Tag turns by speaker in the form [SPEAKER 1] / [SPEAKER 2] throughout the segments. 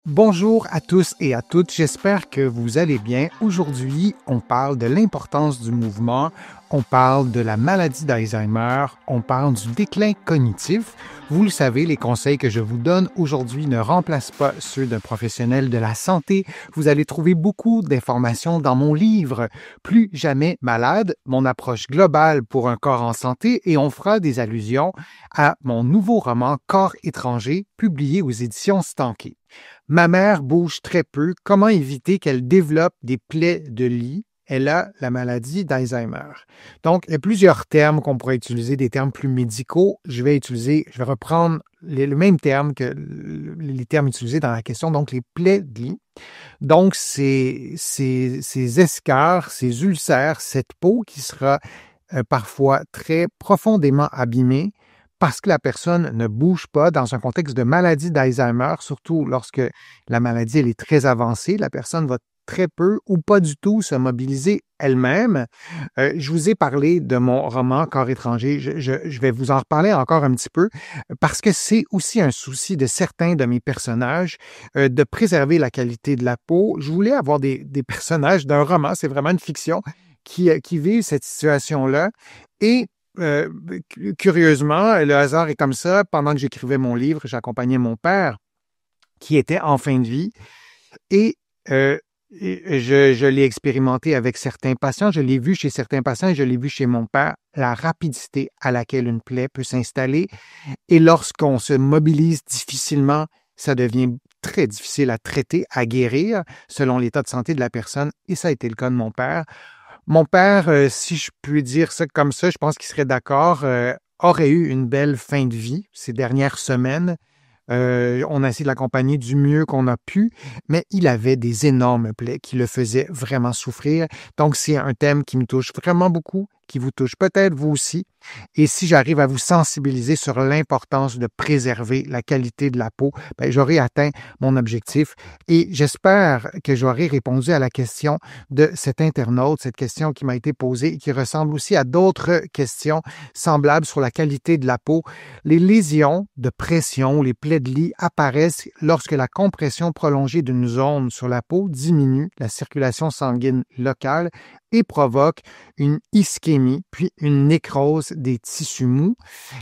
[SPEAKER 1] Bonjour à tous et à toutes, j'espère que vous allez bien. Aujourd'hui, on parle de l'importance du mouvement, on parle de la maladie d'Alzheimer, on parle du déclin cognitif. Vous le savez, les conseils que je vous donne aujourd'hui ne remplacent pas ceux d'un professionnel de la santé. Vous allez trouver beaucoup d'informations dans mon livre « Plus jamais malade », mon approche globale pour un corps en santé, et on fera des allusions à mon nouveau roman « Corps étranger » publié aux éditions Stankey. Ma mère bouge très peu. Comment éviter qu'elle développe des plaies de lit? Elle a la maladie d'Alzheimer. Donc, il y a plusieurs termes qu'on pourrait utiliser, des termes plus médicaux. Je vais reprendre le même terme que les termes utilisés dans la question, donc les plaies de lit. Donc, ces escarres, ces ulcères, cette peau qui sera parfois très profondément abîmée, parce que la personne ne bouge pas dans un contexte de maladie d'Alzheimer, surtout lorsque la maladie elle est très avancée, la personne va très peu ou pas du tout se mobiliser elle-même. Je vous ai parlé de mon roman Corps étranger. Je vais vous en reparler encore un petit peu parce que c'est aussi un souci de certains de mes personnages de préserver la qualité de la peau. Je voulais avoir des personnages d'un roman, c'est vraiment une fiction, qui vivent cette situation-là et euh, curieusement, le hasard est comme ça. Pendant que j'écrivais mon livre, j'accompagnais mon père qui était en fin de vie et je l'ai expérimenté avec certains patients. Je l'ai vu chez certains patients et je l'ai vu chez mon père, la rapidité à laquelle une plaie peut s'installer. Et lorsqu'on se mobilise difficilement, ça devient très difficile à traiter, à guérir, selon l'état de santé de la personne. Et ça a été le cas de mon père. Mon père, si je puis dire ça comme ça, je pense qu'il serait d'accord, aurait eu une belle fin de vie ces dernières semaines. On a essayé de l'accompagner du mieux qu'on a pu, mais il avait des énormes plaies qui le faisaient vraiment souffrir. Donc, c'est un thème qui me touche vraiment beaucoup, qui vous touche peut-être vous aussi. Et si j'arrive à vous sensibiliser sur l'importance de préserver la qualité de la peau, ben, j'aurai atteint mon objectif. Et j'espère que j'aurai répondu à la question de cet internaute, cette question qui m'a été posée et qui ressemble aussi à d'autres questions semblables sur la qualité de la peau. Les lésions de pression, les plaies de lit apparaissent lorsque la compression prolongée d'une zone sur la peau diminue la circulation sanguine locale et provoque une ischémie, puis une nécrose des tissus mous.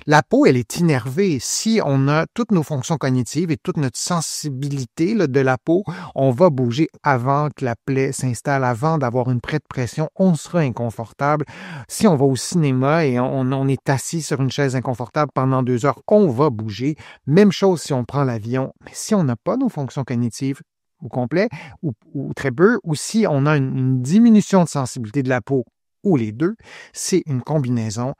[SPEAKER 1] La peau, elle est innervée. Si on a toutes nos fonctions cognitives et toute notre sensibilité là, de la peau, on va bouger avant que la plaie s'installe, avant d'avoir une plaie de pression, on sera inconfortable. Si on va au cinéma et on est assis sur une chaise inconfortable pendant 2 heures, on va bouger. Même chose si on prend l'avion. Mais si on n'a pas nos fonctions cognitives au complet ou très peu, ou si on a une diminution de sensibilité de la peau ou les deux, c'est une combinaison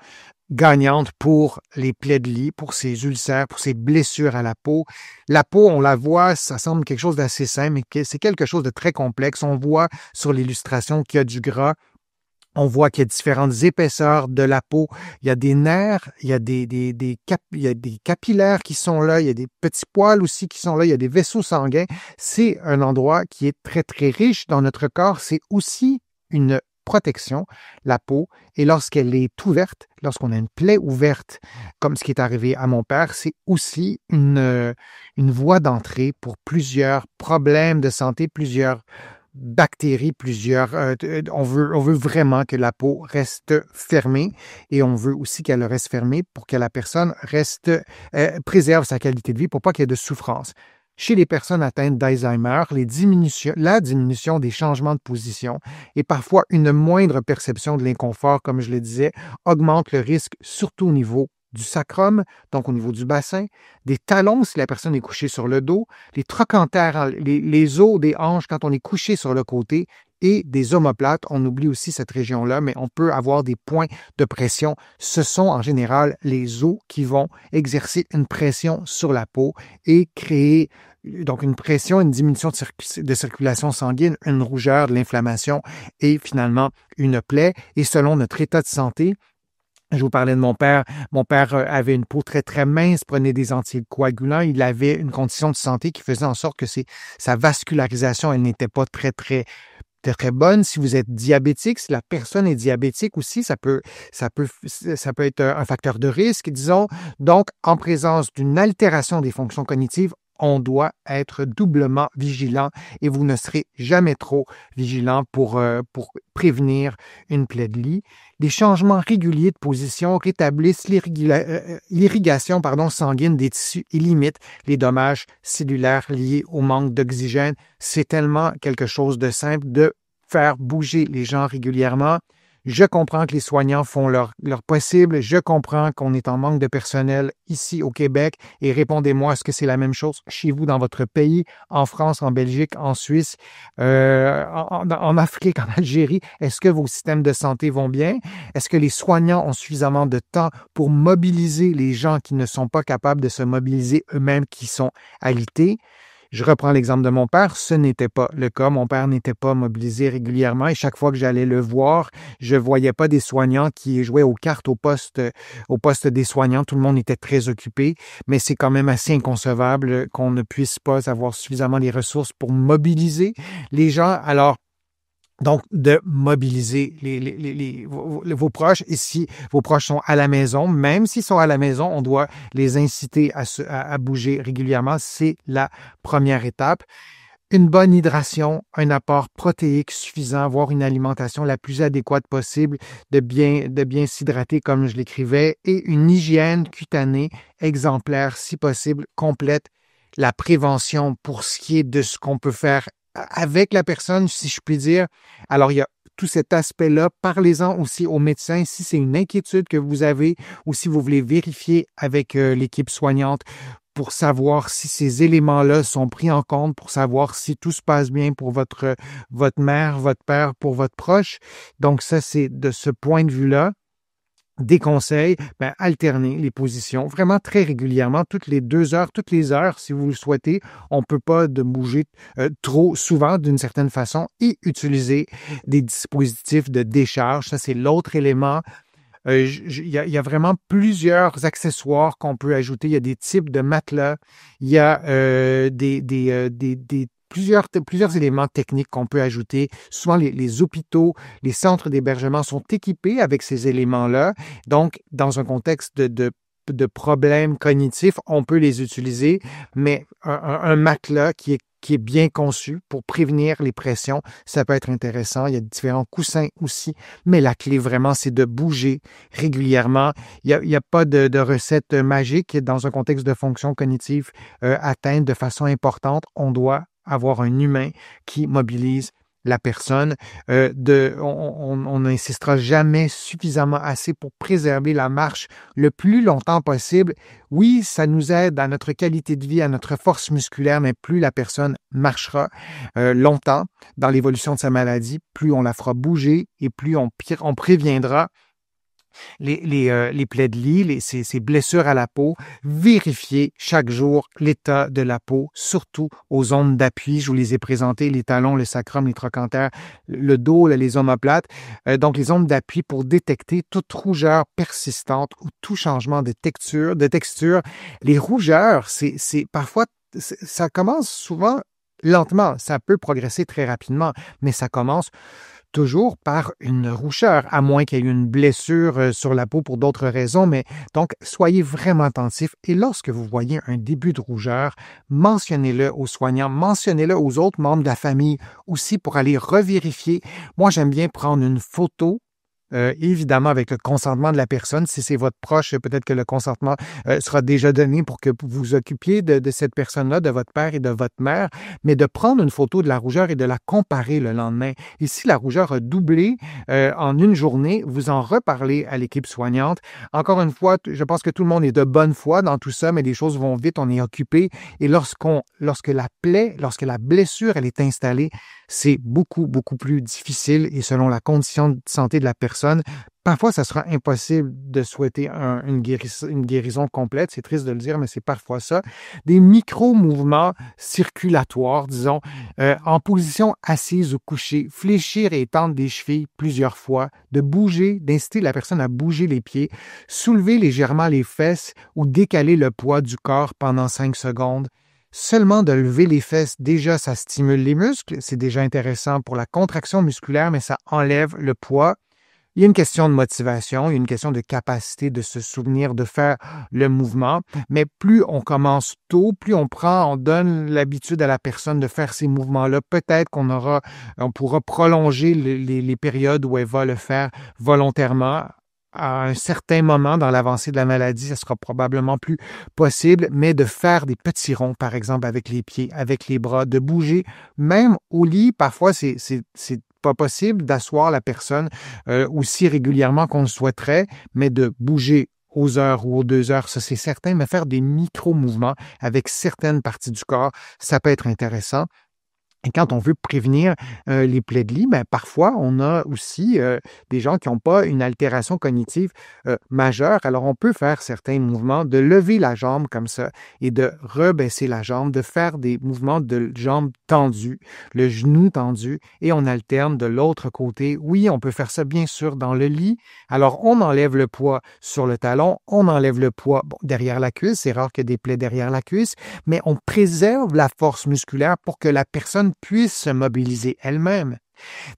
[SPEAKER 1] gagnante pour les plaies de lit, pour ces ulcères, pour ces blessures à la peau. La peau, on la voit, ça semble quelque chose d'assez simple, mais c'est quelque chose de très complexe. On voit sur l'illustration qu'il y a du gras. On voit qu'il y a différentes épaisseurs de la peau. Il y a des nerfs, il y a il y a des capillaires qui sont là, il y a des petits poils aussi qui sont là, il y a des vaisseaux sanguins. C'est un endroit qui est très, très riche dans notre corps. C'est aussi une protection, la peau. Et lorsqu'elle est ouverte, lorsqu'on a une plaie ouverte, comme ce qui est arrivé à mon père, c'est aussi une voie d'entrée pour plusieurs problèmes de santé, plusieurs bactéries, on veut vraiment que la peau reste fermée et on veut aussi qu'elle reste fermée pour que la personne préserve sa qualité de vie pour pas qu'il y ait de souffrance. Chez les personnes atteintes d'Alzheimer, la diminution des changements de position et parfois une moindre perception de l'inconfort, comme je le disais, augmente le risque, surtout au niveau du sacrum, donc au niveau du bassin, des talons si la personne est couchée sur le dos, les trochantères, les os des hanches quand on est couché sur le côté et des omoplates. On oublie aussi cette région-là, mais on peut avoir des points de pression. Ce sont en général les os qui vont exercer une pression sur la peau et créer donc une pression, une diminution de circulation sanguine, une rougeur, de l'inflammation et finalement une plaie. Et selon notre état de santé, je vous parlais de mon père. Mon père avait une peau très, très mince, prenait des anticoagulants. Il avait une condition de santé qui faisait en sorte que sa vascularisation, elle n'était pas très, très, très, très bonne. Si vous êtes diabétique, si la personne est diabétique aussi, ça peut être un facteur de risque, disons. Donc, en présence d'une altération des fonctions cognitives, on doit être doublement vigilant et vous ne serez jamais trop vigilant pour prévenir une plaie de lit. Les changements réguliers de position rétablissent l'irrigation sanguine des tissus et limitent les dommages cellulaires liés au manque d'oxygène. C'est tellement quelque chose de simple de faire bouger les gens régulièrement. Je comprends que les soignants font leur possible. Je comprends qu'on est en manque de personnel ici au Québec. Et répondez-moi, est-ce que c'est la même chose chez vous dans votre pays, en France, en Belgique, en Suisse, en Afrique, en Algérie? Est-ce que vos systèmes de santé vont bien? Est-ce que les soignants ont suffisamment de temps pour mobiliser les gens qui ne sont pas capables de se mobiliser eux-mêmes, qui sont alités? Je reprends l'exemple de mon père, ce n'était pas le cas. Mon père n'était pas mobilisé régulièrement et chaque fois que j'allais le voir, je voyais pas des soignants qui jouaient aux cartes au poste des soignants. Tout le monde était très occupé, mais c'est quand même assez inconcevable qu'on ne puisse pas avoir suffisamment les ressources pour mobiliser les gens. Alors, donc, de mobiliser vos proches. Et si vos proches sont à la maison, même s'ils sont à la maison, on doit les inciter à bouger régulièrement. C'est la première étape. Une bonne hydration, un apport protéique suffisant, avoir une alimentation la plus adéquate possible, de bien s'hydrater comme je l'écrivais, et une hygiène cutanée exemplaire, si possible, complète. La prévention pour ce qui est de ce qu'on peut faire avec la personne, si je puis dire. Alors, il y a tout cet aspect-là. Parlez-en aussi aux médecins si c'est une inquiétude que vous avez ou si vous voulez vérifier avec l'équipe soignante pour savoir si ces éléments-là sont pris en compte, pour savoir si tout se passe bien pour votre mère, votre père, pour votre proche. Donc, ça, c'est de ce point de vue-là. Des conseils, alterner les positions vraiment très régulièrement, toutes les 2 heures, toutes les heures, si vous le souhaitez. On ne peut pas bouger trop souvent d'une certaine façon et utiliser des dispositifs de décharge. Ça, c'est l'autre élément. Il y a vraiment plusieurs accessoires qu'on peut ajouter. Il y a des types de matelas. Il y a plusieurs éléments techniques qu'on peut ajouter. Souvent, les hôpitaux, les centres d'hébergement sont équipés avec ces éléments-là. Donc, dans un contexte de problèmes cognitifs, on peut les utiliser, mais un matelas qui est bien conçu pour prévenir les pressions, ça peut être intéressant. Il y a différents coussins aussi, mais la clé vraiment, c'est de bouger régulièrement. Il y a pas de recette magique dans un contexte de fonction cognitive atteinte de façon importante. On doit avoir un humain qui mobilise la personne. On n'insistera jamais suffisamment assez pour préserver la marche le plus longtemps possible. Oui, ça nous aide à notre qualité de vie, à notre force musculaire, mais plus la personne marchera longtemps dans l'évolution de sa maladie, plus on la fera bouger et plus on préviendra les plaies de lit, ces blessures à la peau. Vérifiez chaque jour l'état de la peau, surtout aux zones d'appui. Je vous les ai présentées, les talons, le sacrum, les trochantères, le dos, les omoplates. Donc, les zones d'appui pour détecter toute rougeur persistante ou tout changement de texture. Les rougeurs, c'est parfois, ça commence souvent lentement. Ça peut progresser très rapidement, mais ça commence toujours par une rougeur, à moins qu'il y ait une blessure sur la peau pour d'autres raisons. Mais donc, soyez vraiment attentifs. Et lorsque vous voyez un début de rougeur, mentionnez-le aux soignants, mentionnez-le aux autres membres de la famille aussi pour aller revérifier. Moi, j'aime bien prendre une photo. Évidemment, avec le consentement de la personne. Si c'est votre proche, peut-être que le consentement sera déjà donné pour que vous vous occupiez de cette personne-là, de votre père et de votre mère, mais de prendre une photo de la rougeur et de la comparer le lendemain. Et si la rougeur a doublé en une journée, vous en reparlez à l'équipe soignante. Encore une fois, je pense que tout le monde est de bonne foi dans tout ça, mais les choses vont vite, on est occupé. Et lorsque la blessure, elle est installée, c'est beaucoup, beaucoup plus difficile et selon la condition de santé de la personne, parfois, ça sera impossible de souhaiter une guérison complète. C'est triste de le dire, mais c'est parfois ça. Des micro-mouvements circulatoires, disons, en position assise ou couchée, fléchir et étendre les chevilles plusieurs fois, de bouger, d'inciter la personne à bouger les pieds, soulever légèrement les fesses ou décaler le poids du corps pendant 5 secondes. Seulement de lever les fesses, déjà, ça stimule les muscles. C'est déjà intéressant pour la contraction musculaire, mais ça enlève le poids. Il y a une question de motivation, il y a une question de capacité de se souvenir de faire le mouvement, mais plus on commence tôt, plus on donne l'habitude à la personne de faire ces mouvements-là, peut-être on pourra prolonger les périodes où elle va le faire volontairement. À un certain moment dans l'avancée de la maladie, ça sera probablement plus possible, mais de faire des petits ronds, par exemple, avec les pieds, avec les bras, de bouger, même au lit, parfois c'est pas possible d'asseoir la personne aussi régulièrement qu'on le souhaiterait, mais de bouger aux heures ou aux 2 heures, ça c'est certain, mais faire des micro-mouvements avec certaines parties du corps, ça peut être intéressant. Et quand on veut prévenir les plaies de lit, ben, parfois, on a aussi des gens qui n'ont pas une altération cognitive majeure. Alors, on peut faire certains mouvements, de lever la jambe comme ça et de rebaisser la jambe, de faire des mouvements de jambe tendue, le genou tendu, et on alterne de l'autre côté. Oui, on peut faire ça, bien sûr, dans le lit. Alors, on enlève le poids sur le talon, on enlève le poids derrière la cuisse. C'est rare qu'il y ait des plaies derrière la cuisse, mais on préserve la force musculaire pour que la personne puisse se mobiliser elle-même.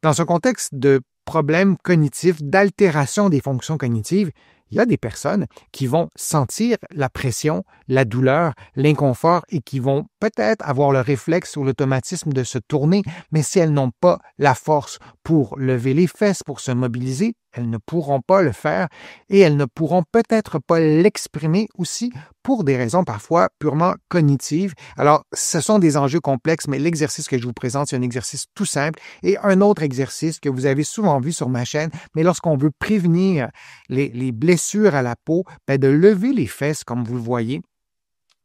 [SPEAKER 1] Dans un contexte de problèmes cognitifs, d'altération des fonctions cognitives, il y a des personnes qui vont sentir la pression, la douleur, l'inconfort et qui vont peut-être avoir le réflexe ou l'automatisme de se tourner, mais si elles n'ont pas la force pour lever les fesses, pour se mobiliser, elles ne pourront pas le faire et elles ne pourront peut-être pas l'exprimer aussi pour des raisons parfois purement cognitives. Alors, ce sont des enjeux complexes, mais l'exercice que je vous présente, c'est un exercice tout simple et un autre exercice que vous avez souvent vu sur ma chaîne, mais lorsqu'on veut prévenir les blessures à la peau, ben de lever les fesses, comme vous le voyez.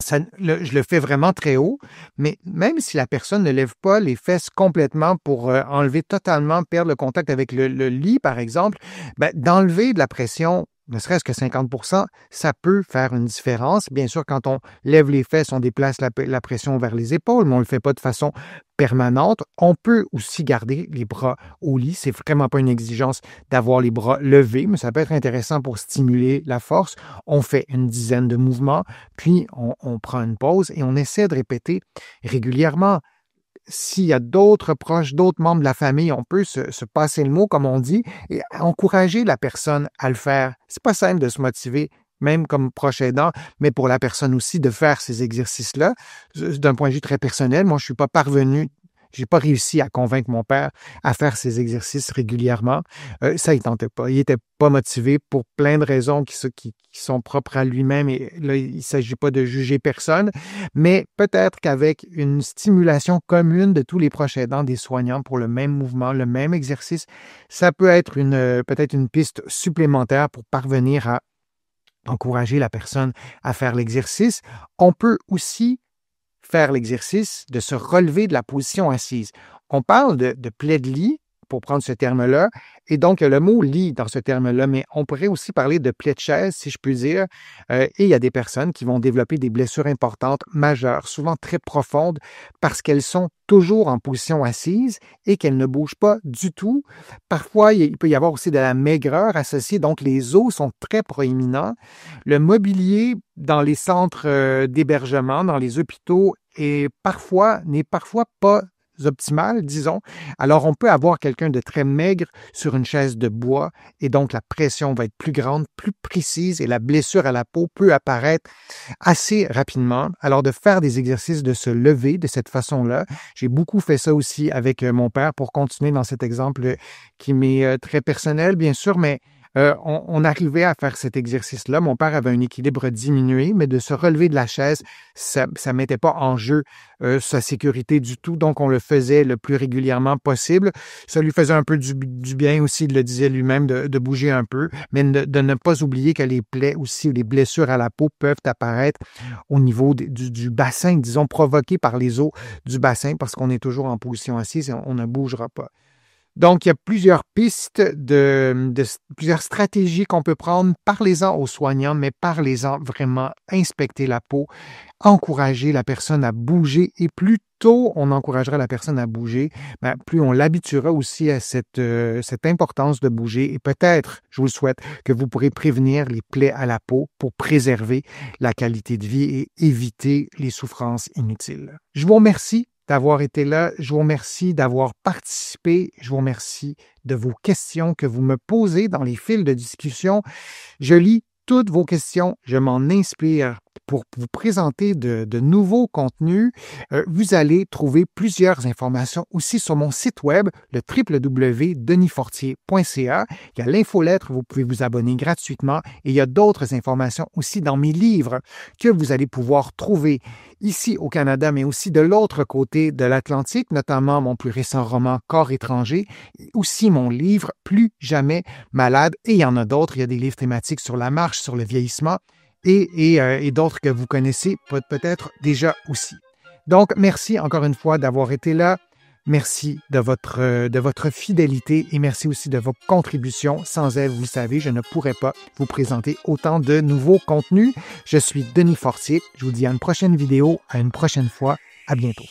[SPEAKER 1] Je le fais vraiment très haut, mais même si la personne ne lève pas les fesses complètement pour enlever totalement, perdre le contact avec le lit, par exemple, ben, d'enlever de la pression, ne serait-ce que 50%, ça peut faire une différence. Bien sûr, quand on lève les fesses, on déplace la pression vers les épaules, mais on ne le fait pas de façon permanente. On peut aussi garder les bras au lit. C'est vraiment pas une exigence d'avoir les bras levés, mais ça peut être intéressant pour stimuler la force. On fait une dizaine de mouvements, puis on prend une pause et on essaie de répéter régulièrement. S'il y a d'autres proches, d'autres membres de la famille, on peut se passer le mot, comme on dit, et encourager la personne à le faire. C'est pas simple de se motiver, même comme proche aidant, mais pour la personne aussi de faire ces exercices-là. D'un point de vue très personnel, moi, je suis pas parvenu, j'ai pas réussi à convaincre mon père à faire ces exercices régulièrement. Ça, il tentait pas. Il était pas motivé pour plein de raisons qui sont propres à lui-même. Et là, il s'agit pas de juger personne, mais peut-être qu'avec une stimulation commune de tous les proches aidants, des soignants pour le même mouvement, le même exercice, ça peut être peut-être une piste supplémentaire pour parvenir à encourager la personne à faire l'exercice. On peut aussi faire l'exercice de se relever de la position assise. On parle de plaie de lit, pour prendre ce terme-là, et donc le mot lit dans ce terme-là, mais on pourrait aussi parler de plaie de chaise, si je puis dire, et il y a des personnes qui vont développer des blessures importantes, majeures, souvent très profondes, parce qu'elles sont toujours en position assise et qu'elles ne bougent pas du tout. Parfois, il peut y avoir aussi de la maigreur associée, donc les os sont très proéminents. Le mobilier dans les centres d'hébergement, dans les hôpitaux, n'est parfois pas optimale, disons. Alors, on peut avoir quelqu'un de très maigre sur une chaise de bois et donc la pression va être plus grande, plus précise et la blessure à la peau peut apparaître assez rapidement. Alors, de faire des exercices de se lever de cette façon-là, j'ai beaucoup fait ça aussi avec mon père pour continuer dans cet exemple qui m'est très personnel, bien sûr, mais on arrivait à faire cet exercice-là. Mon père avait un équilibre diminué, mais de se relever de la chaise, ça ne mettait pas en jeu sa sécurité du tout. Donc, on le faisait le plus régulièrement possible. Ça lui faisait un peu du bien aussi, il le disait lui-même, de bouger un peu, mais de ne pas oublier que les plaies aussi, les blessures à la peau peuvent apparaître au niveau du bassin, disons, provoquées par les os du bassin, parce qu'on est toujours en position assise et on ne bougera pas. Donc, il y a plusieurs pistes, plusieurs stratégies qu'on peut prendre. Parlez-en aux soignants, mais parlez-en vraiment, inspecter la peau, encourager la personne à bouger. Et plus tôt on encouragera la personne à bouger, plus on l'habituera aussi à cette importance de bouger. Et peut-être, je vous le souhaite, que vous pourrez prévenir les plaies à la peau pour préserver la qualité de vie et éviter les souffrances inutiles. Je vous remercie. d'avoir été là. Je vous remercie d'avoir participé. Je vous remercie de vos questions que vous me posez dans les fils de discussion. Je lis toutes vos questions. Je m'en inspire pour vous présenter de nouveaux contenus. Vous allez trouver plusieurs informations aussi sur mon site web, le www.denisfortier.ca. Il y a l'infolettre, vous pouvez vous abonner gratuitement et il y a d'autres informations aussi dans mes livres que vous allez pouvoir trouver ici au Canada, mais aussi de l'autre côté de l'Atlantique, notamment mon plus récent roman Corps étranger, et aussi mon livre Plus jamais malade. Et il y en a d'autres, il y a des livres thématiques sur la marche, sur le vieillissement et d'autres que vous connaissez peut-être déjà aussi. Donc, merci encore une fois d'avoir été là. Merci de votre fidélité et merci aussi de vos contributions. Sans elles, vous le savez, je ne pourrais pas vous présenter autant de nouveaux contenus. Je suis Denis Fortier. Je vous dis à une prochaine vidéo, à une prochaine fois. À bientôt.